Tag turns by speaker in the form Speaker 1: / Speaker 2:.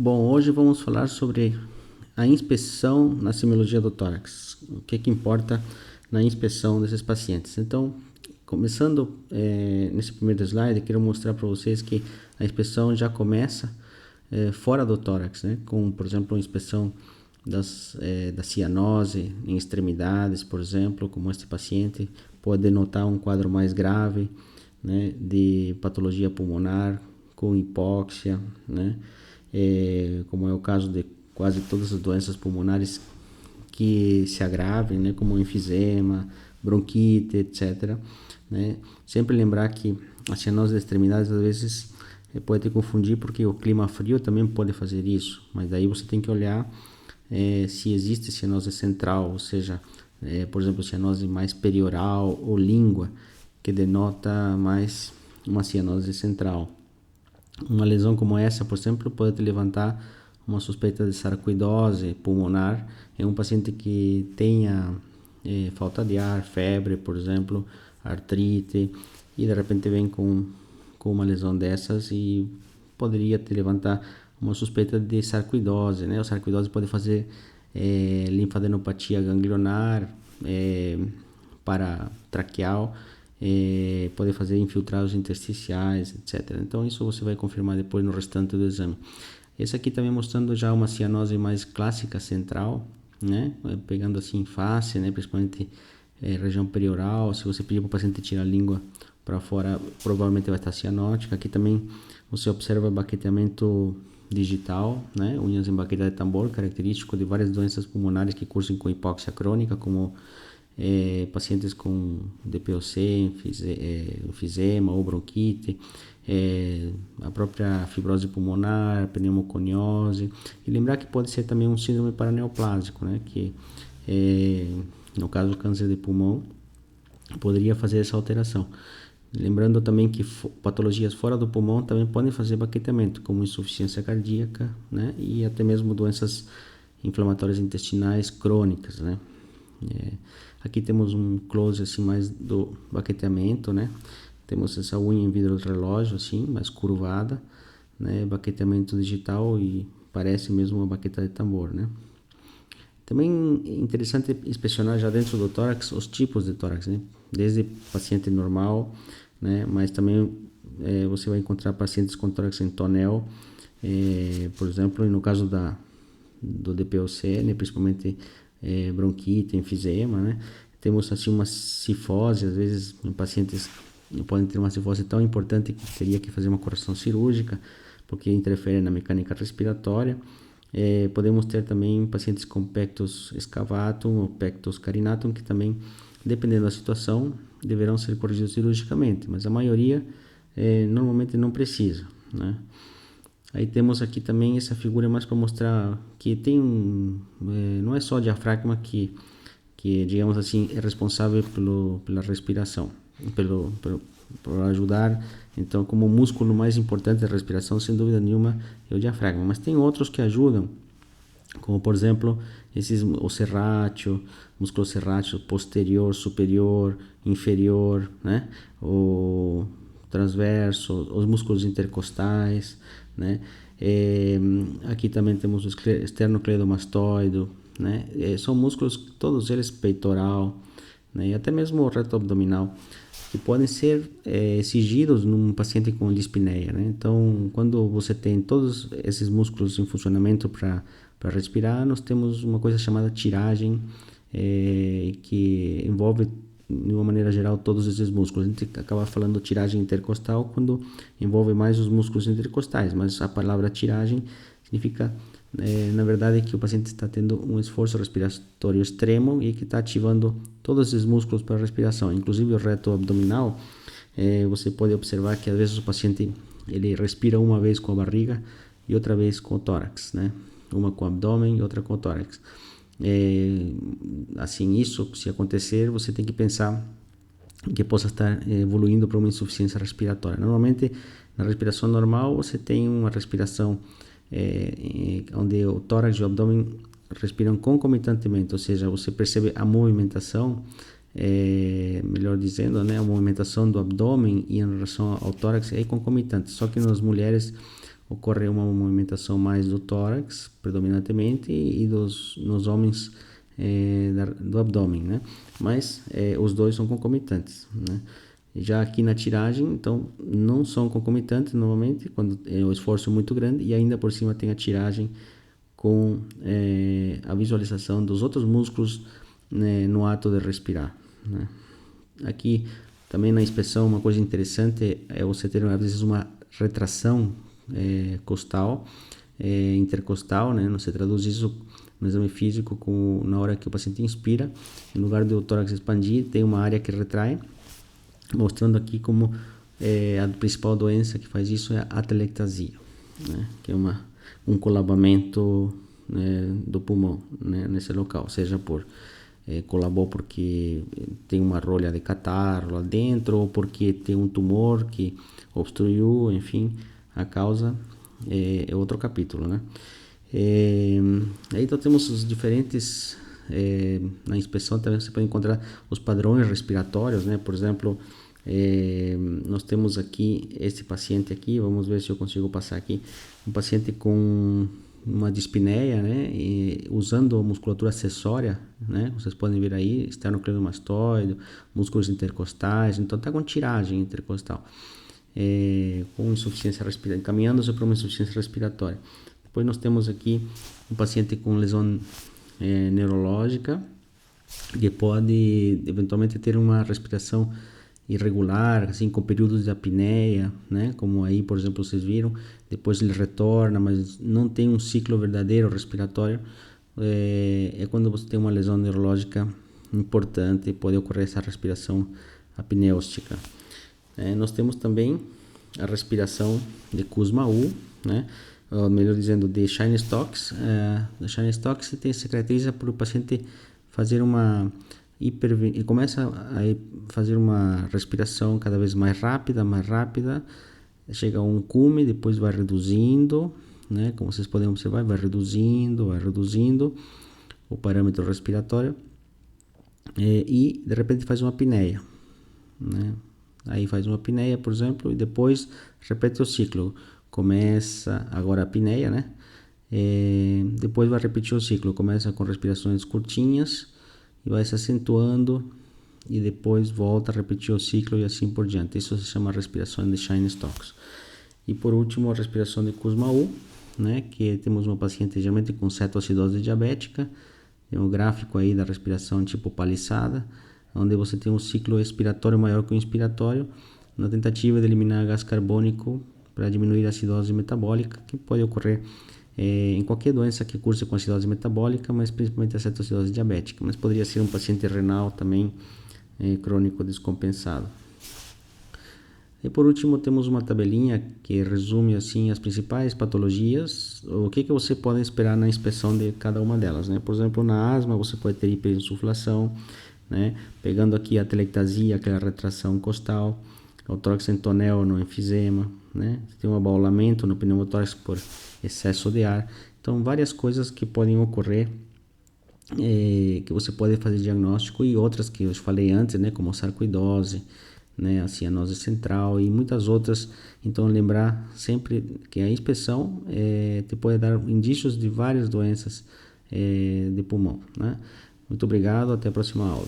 Speaker 1: Bom, hoje vamos falar sobre a inspeção na semiologia do tórax. O que importa na inspeção desses pacientes. Então, começando nesse primeiro slide, quero mostrar para vocês que a inspeção já começa fora do tórax, né? Com, por exemplo, a inspeção da cianose em extremidades, por exemplo, como este paciente pode denotar um quadro mais grave, né, de patologia pulmonar com hipóxia, né? Como é o caso de quase todas as doenças pulmonares que se agravem, né, como enfisema, bronquite, etc. Né? Sempre lembrar que a cianose das extremidades às vezes pode te confundir porque o clima frio também pode fazer isso, mas daí você tem que olhar se existe cianose central, ou seja, por exemplo, cianose mais perioral ou língua, que denota mais uma cianose central. Uma lesão como essa, por exemplo, pode te levantar uma suspeita de sarcoidose pulmonar em um paciente que tenha falta de ar, febre, por exemplo, artrite, e de repente vem com uma lesão dessas e poderia te levantar uma suspeita de sarcoidose, né? A sarcoidose pode fazer linfadenopatia ganglionar, paratraqueal, pode fazer infiltrados intersticiais, etc. Então isso você vai confirmar depois no restante do exame. Esse aqui também mostrando já uma cianose mais clássica central, né? Pegando assim face, né? Principalmente região perioral. Se você pedir para o paciente tirar a língua para fora, provavelmente vai estar cianótica. Aqui também você observa baqueteamento digital, né? Unhas em baqueta de tambor, característico de várias doenças pulmonares que cursam com hipóxia crônica, como pacientes com DPOC, enfisema ou bronquite, a própria fibrose pulmonar, pneumoconiose, e lembrar que pode ser também um síndrome paraneoplásico, né, que no caso do câncer de pulmão poderia fazer essa alteração. Lembrando também que patologias fora do pulmão também podem fazer baqueteamento, como insuficiência cardíaca, né, e até mesmo doenças inflamatórias intestinais crônicas, né. Aqui temos um close assim mais do baqueteamento, né? Temos essa unha em vidro de relógio assim, mais curvada, né? Baqueteamento digital e parece mesmo uma baqueta de tambor, né? Também é interessante inspecionar já dentro do tórax os tipos de tórax, né? Desde paciente normal, né? Mas também você vai encontrar pacientes com tórax em tonel, por exemplo, no caso do DPOC, né? Principalmente bronquite, enfisema, né? Temos assim uma cifose, às vezes em pacientes podem ter uma cifose tão importante que teria que fazer uma correção cirúrgica, porque interfere na mecânica respiratória. Podemos ter também pacientes com pectus excavatum ou pectus carinatum, que também, dependendo da situação, deverão ser corrigidos cirurgicamente, mas a maioria normalmente não precisa, né? Aí temos aqui também essa figura mais para mostrar que tem não é só o diafragma que digamos assim é responsável pela respiração, por ajudar. Então, como o músculo mais importante da respiração, sem dúvida nenhuma, é o diafragma, mas tem outros que ajudam, como por exemplo o serrátil, músculo serrátil posterior, superior, inferior, né? O transverso, os músculos intercostais, né? Aqui também temos o esternocleidomastoide, né? São músculos, todos eles peitoral, né? E até mesmo o reto abdominal, que podem ser exigidos num paciente com dispneia, né? Então, quando você tem todos esses músculos em funcionamento para respirar, nós temos uma coisa chamada tiragem, que envolve de uma maneira geral todos esses músculos. A gente acaba falando tiragem intercostal quando envolve mais os músculos intercostais, mas a palavra tiragem significa na verdade que o paciente está tendo um esforço respiratório extremo e que está ativando todos esses músculos para a respiração, inclusive o reto abdominal. Você pode observar que às vezes o paciente ele respira uma vez com a barriga e outra vez com o tórax, né? Uma com o abdômen e outra com o tórax. Assim, isso se acontecer, você tem que pensar que possa estar evoluindo para uma insuficiência respiratória. Normalmente, na respiração normal, você tem uma respiração onde o tórax e o abdômen respiram concomitantemente, ou seja, você percebe a movimentação, melhor dizendo, né, a movimentação do abdômen e em relação ao tórax é concomitante. Só que nas mulheres ocorre uma movimentação mais do tórax, predominantemente, e nos homens do abdômen, né? Mas os dois são concomitantes, né? Já aqui na tiragem, então, não são concomitantes normalmente, quando o esforço é muito grande, e ainda por cima tem a tiragem com a visualização dos outros músculos, né, no ato de respirar, né? Aqui também na inspeção, uma coisa interessante é você ter às vezes uma retração costal, intercostal, né? Você traduz isso no exame físico na hora que o paciente inspira, em lugar do tórax expandir, tem uma área que retrai, mostrando aqui como a principal doença que faz isso é a atelectasia, né? Que é um colabamento, né, do pulmão, né, nesse local, seja por colabou porque tem uma rolha de catarro lá dentro, ou porque tem um tumor que obstruiu, enfim, a causa é outro capítulo, né? Aí então temos os diferentes, na inspeção também você pode encontrar os padrões respiratórios, né? Por exemplo, nós temos aqui esse paciente aqui, vamos ver se eu consigo passar aqui, um paciente com uma dispneia, né, e usando a musculatura acessória, né, vocês podem ver aí, esternocleidomastoide, músculos intercostais, então tá com tiragem intercostal, com insuficiência respiratória, encaminhando-se para uma insuficiência respiratória. Depois nós temos aqui um paciente com lesão neurológica, que pode eventualmente ter uma respiração irregular, assim, com períodos de apneia, né? Como aí, por exemplo, vocês viram, depois ele retorna, mas não tem um ciclo verdadeiro respiratório. É quando você tem uma lesão neurológica importante e pode ocorrer essa respiração apneústica. Nós temos também a respiração de Kussmaul, né? Ou melhor dizendo, de Cheyne-Stokes. A Cheyne-Stokes se caracteriza por o paciente fazer e começa a fazer uma respiração cada vez mais rápida, chega a um cume, depois vai reduzindo, né? Como vocês podem observar, vai reduzindo o parâmetro respiratório, e de repente faz uma apneia, né? Aí faz uma apneia, por exemplo, e depois repete o ciclo. Começa agora a apneia, né? Depois vai repetir o ciclo, começa com respirações curtinhas e vai se acentuando, e depois volta a repetir o ciclo e assim por diante. Isso se chama respiração de Cheyne-Stokes. E por último, a respiração de Kussmaul, né, que temos uma paciente geralmente com cetoacidose diabética. Tem um gráfico aí da respiração tipo paliçada, onde você tem um ciclo expiratório maior que o inspiratório, na tentativa de eliminar gás carbônico para diminuir a acidose metabólica, que pode ocorrer em qualquer doença que curse com acidose metabólica, mas principalmente a cetoacidose diabética, mas poderia ser um paciente renal também crônico descompensado. E por último temos uma tabelinha que resume assim as principais patologias, o que você pode esperar na inspeção de cada uma delas, né? Por exemplo, na asma você pode ter hiperinsuflação, né? Pegando aqui a atelectasia, aquela retração costal, o tórax entonel no enfisema, né? Tem um abaulamento no pneumotórax por excesso de ar. Então, várias coisas que podem ocorrer, que você pode fazer diagnóstico, e outras que eu falei antes, né? Como a sarcoidose, né? A cianose central e muitas outras. Então, lembrar sempre que a inspeção te pode dar indícios de várias doenças de pulmão, né? Muito obrigado, até a próxima aula.